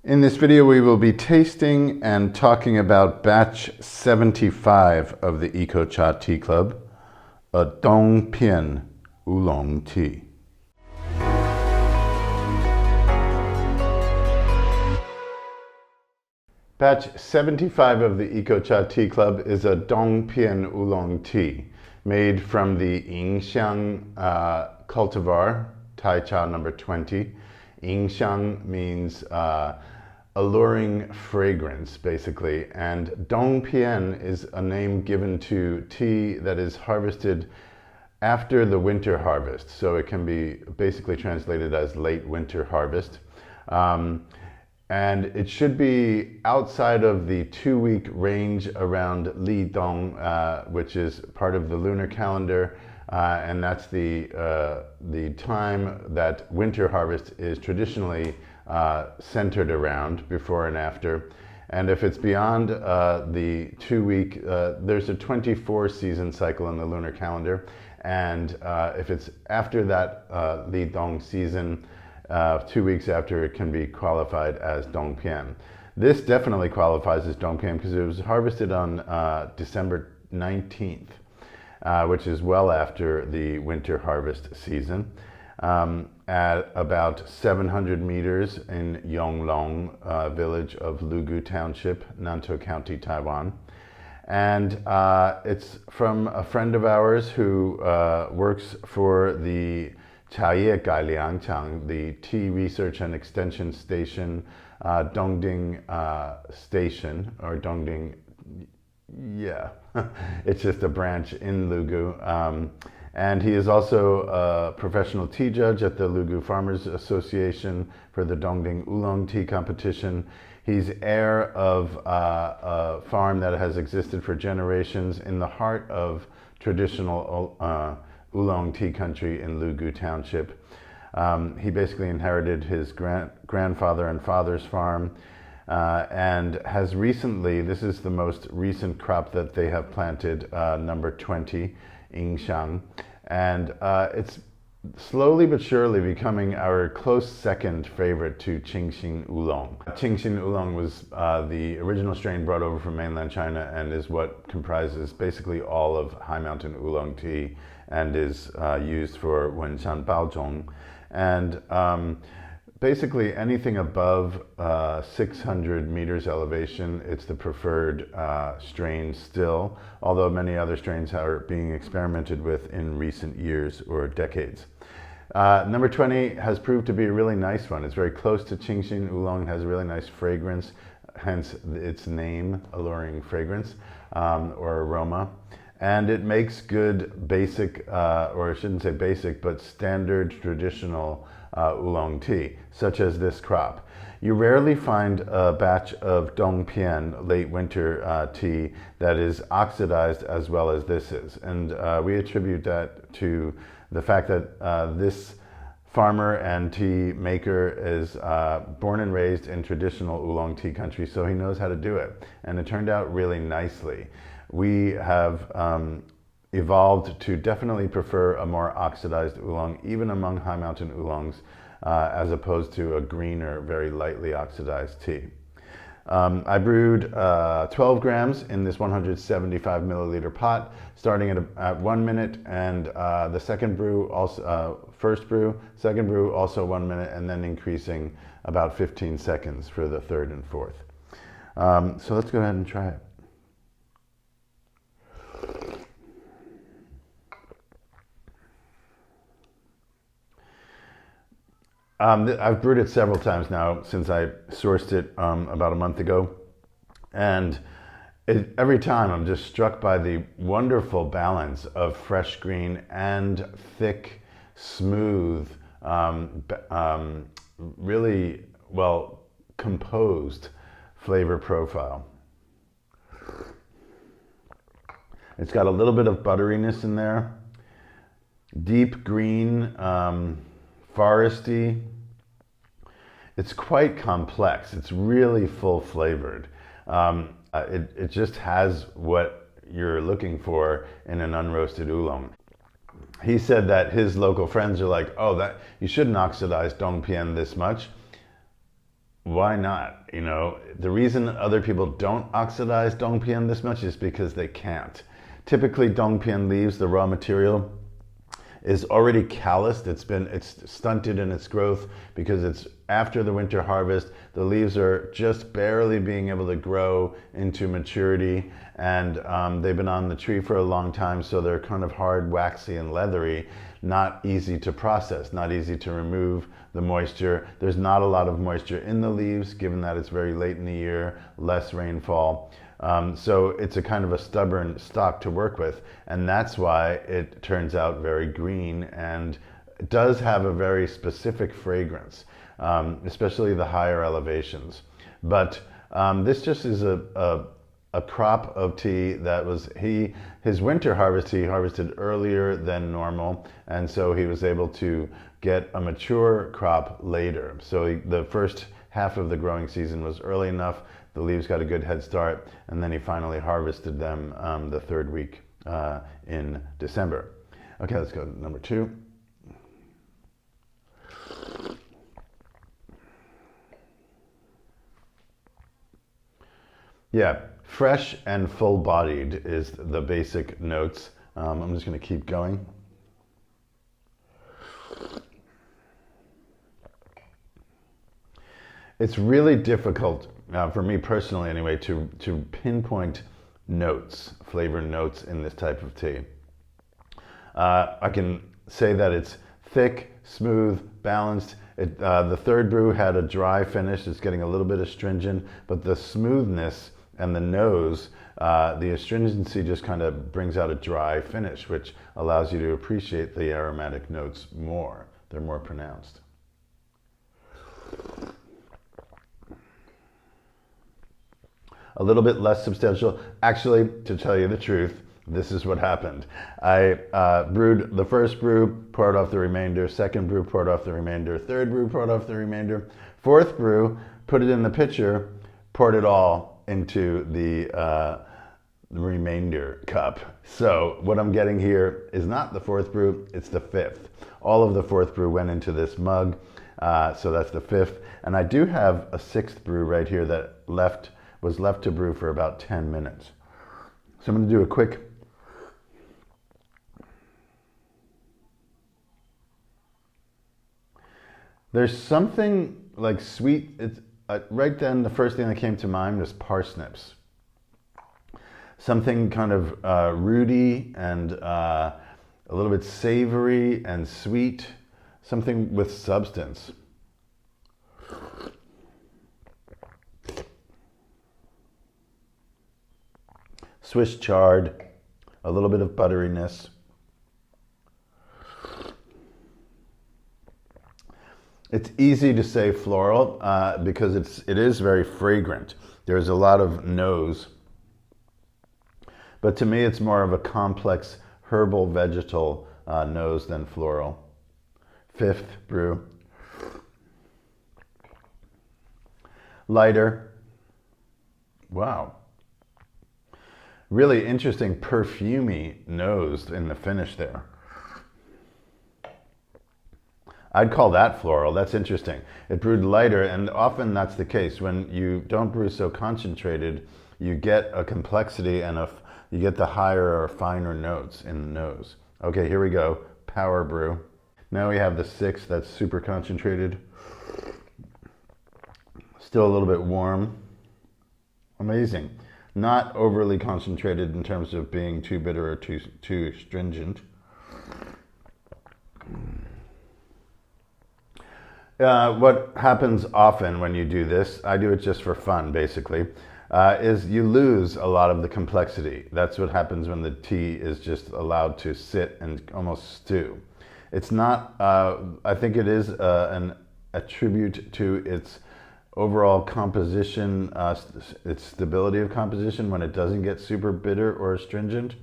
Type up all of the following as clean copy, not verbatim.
In this video, we will be tasting and talking about batch 75 of the EcoChat Tea Club, a Dong Pian Oolong tea. Batch 75 of the EcoChat Tea Club is a Dong Pian Oolong tea made from the Ying Xiang cultivar, Thai Cha number 20. Ying Xiang means alluring fragrance, basically, and Dong Pian is a name given to tea that is harvested after the winter harvest, so it can be basically translated as late winter harvest. And it should be outside of the 2-week range around Li Dong, which is part of the lunar calendar, and that's the time that winter harvest is traditionally centered around, before and after. And if it's beyond the 2-week, there's a 24 season cycle in the lunar calendar, and if it's after that Li Dong season, 2 weeks after, it can be qualified as Dong Pian. This definitely qualifies as Dong Pian because it was harvested on December 19th, which is well after the winter harvest season, at about 700 meters in Yonglong Village of Lugu Township, Nantou County, Taiwan. And it's from a friend of ours who works for the the Tea Research and Extension Station, Dongding Station, or Dongding, yeah, it's just a branch in Lugu. And he is also a professional tea judge at the Lugu Farmers Association for the Dongding Oolong tea competition. He's heir of a farm that has existed for generations in the heart of traditional Oolong tea country in Lugu Township. He basically inherited his grandfather and father's farm, and has recently, this is the most recent crop that they have planted, number 20, Ying Xiang, and it's slowly but surely becoming our close second favorite to Qingxin Oolong. Qingxin Oolong was the original strain brought over from mainland China and is what comprises basically all of high mountain oolong tea and is used for Wenshan Baozhong. And basically anything above 600 meters elevation, it's the preferred strain still, although many other strains are being experimented with in recent years or decades. Number 20 has proved to be a really nice one. It's very close to Qingxin Oolong, has a really nice fragrance, hence its name, alluring fragrance, or aroma. And it makes good basic, or I shouldn't say basic, but standard traditional oolong tea, such as this crop. You rarely find a batch of Dong Pian late winter tea that is oxidized as well as this is. And we attribute that to the fact that this farmer and tea maker is born and raised in traditional oolong tea country, so he knows how to do it. And it turned out really nicely. We have evolved to definitely prefer a more oxidized oolong, even among high mountain oolongs, as opposed to a greener, very lightly oxidized tea. I brewed 12 grams in this 175 milliliter pot, starting at 1 minute, and the second brew, also first brew, second brew, also 1 minute, and then increasing about 15 seconds for the third and fourth. So let's go ahead and try it. I've brewed it several times now since I sourced it about a month ago, and every time I'm just struck by the wonderful balance of fresh green and thick, smooth, really well composed flavor profile. It's got a little bit of butteriness in there, deep green, foresty. It's quite complex. It's really full flavored. It just has what you're looking for in an unroasted oolong. He said that his local friends are like, oh, that you shouldn't oxidize Dong Pian this much. why not? You know, the reason other people don't oxidize Dong Pian this much is because they can't. Typically, Dong Pian leaves, the raw material, is already calloused. It's stunted in its growth because it's after the winter harvest. The leaves are just barely being able to grow into maturity, and they've been on the tree for a long time, so they're kind of hard, waxy, and leathery. Not easy to process, not easy to remove the moisture. There's not a lot of moisture in the leaves, given that it's very late in the year, less rainfall. So it's a kind of a stubborn stock to work with, and that's why it turns out very green, and it does have a very specific fragrance, especially the higher elevations. But this just is a crop of tea that was, his winter harvest he harvested earlier than normal, and so he was able to get a mature crop later. So the first half of the growing season was early enough, the leaves got a good head start, and then he finally harvested them the third week in December. Okay, let's go to number 2. Yeah, fresh and full-bodied is the basic notes. I'm just going to keep going. It's really difficult, for me personally anyway, to pinpoint notes, flavor notes in this type of tea. I can say that it's thick, smooth, balanced. The third brew had a dry finish. It's getting a little bit astringent, but the smoothness and the nose, the astringency just kind of brings out a dry finish, which allows you to appreciate the aromatic notes more. They're more pronounced. A little bit less substantial. Actually, to tell you the truth, this is what happened. I brewed the first brew, poured off the remainder, second brew, poured off the remainder, third brew, poured off the remainder, fourth brew, put it in the pitcher, poured it all into the remainder cup. So what I'm getting here is not the fourth brew, it's the fifth. All of the fourth brew went into this mug, so that's the fifth. And I do have a sixth brew right here that was left to brew for about 10 minutes. So I'm going to do a quick there's something like sweet. It's right then the first thing that came to mind was parsnips. Something kind of rooty and a little bit savory and sweet. Something with substance. Swiss chard, a little bit of butteriness. It's easy to say floral because it is very fragrant. There's a lot of nose, but to me it's more of a complex herbal vegetal nose than floral. Fifth brew. Lighter. Wow. Really interesting perfumey nose in the finish there. I'd call that floral. That's interesting. It brewed lighter, and often that's the case. When you don't brew so concentrated, you get a complexity and you get the higher or finer notes in the nose. Okay, here we go. Power brew. Now we have the sixth that's super concentrated. Still a little bit warm. Amazing. Not overly concentrated in terms of being too bitter or too stringent. What happens often when you do this, I do it just for fun basically, is you lose a lot of the complexity. That's what happens when the tea is just allowed to sit and almost stew. It's not, I think it is a tribute to its overall composition, its stability of composition when it doesn't get super bitter or astringent.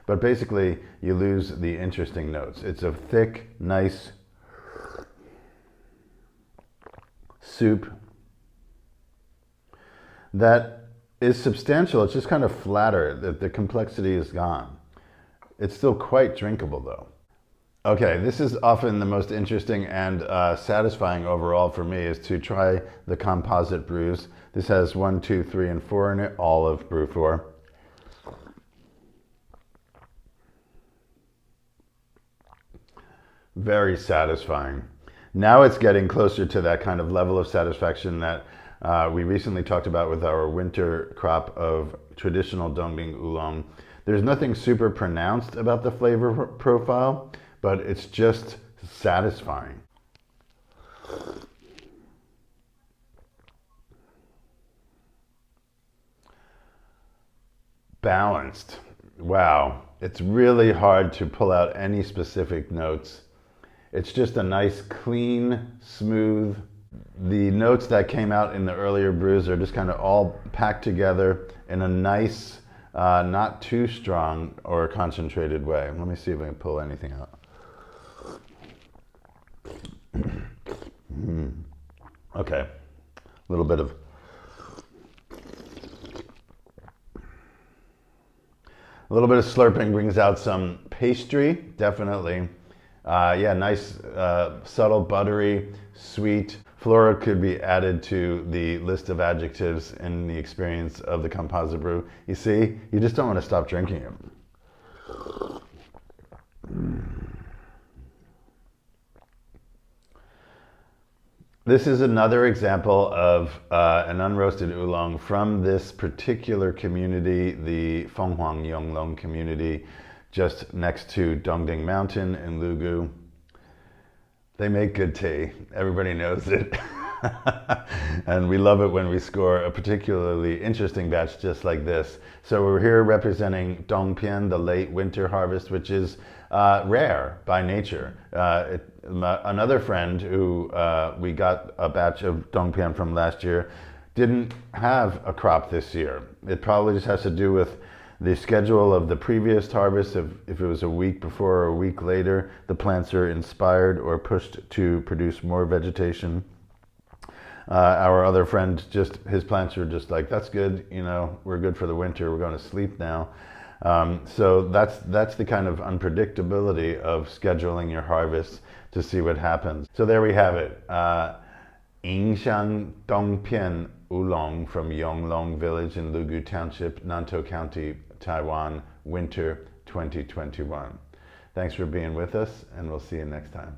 But basically, you lose the interesting notes. It's a thick, nice soup that is substantial. It's just kind of flatter. The complexity is gone. It's still quite drinkable though. Okay, this is often the most interesting and satisfying overall for me is to try the composite brews. This has 1, 2, 3, and 4 in it, all of brew 4. Very satisfying. Now it's getting closer to that kind of level of satisfaction that we recently talked about with our winter crop of traditional Dong Oolong. There's nothing super pronounced about the flavor profile, but it's just satisfying. Balanced. Wow. It's really hard to pull out any specific notes. It's just a nice, clean, smooth. The notes that came out in the earlier brews are just kind of all packed together in a nice, not too strong or concentrated way. Let me see if I can pull anything out. Okay, a little bit of slurping brings out some pastry, definitely. Yeah, nice, subtle, buttery, sweet. Flora could be added to the list of adjectives in the experience of the composite brew. You see, you just don't want to stop drinking it. This is another example of an unroasted oolong from this particular community, the Fenghuang Yonglong community, just next to Dongding Mountain in Lugu. They make good tea. Everybody knows it. And we love it when we score a particularly interesting batch just like this. So we're here representing Dong Pian, the late winter harvest, which is rare by nature. Another friend who we got a batch of Dong Pian from last year didn't have a crop this year. It probably just has to do with the schedule of the previous harvest. If it was a week before or a week later, the plants are inspired or pushed to produce more vegetation. Our other friend, just his plants are just like, that's good, you know, we're good for the winter, we're going to sleep now. So that's the kind of unpredictability of scheduling your harvest to see what happens. So there we have it. Ying Xiang Dong Pian Oolong from Yonglong Village in Lugu Township, Nantou County, Taiwan, winter 2021. Thanks for being with us, and we'll see you next time.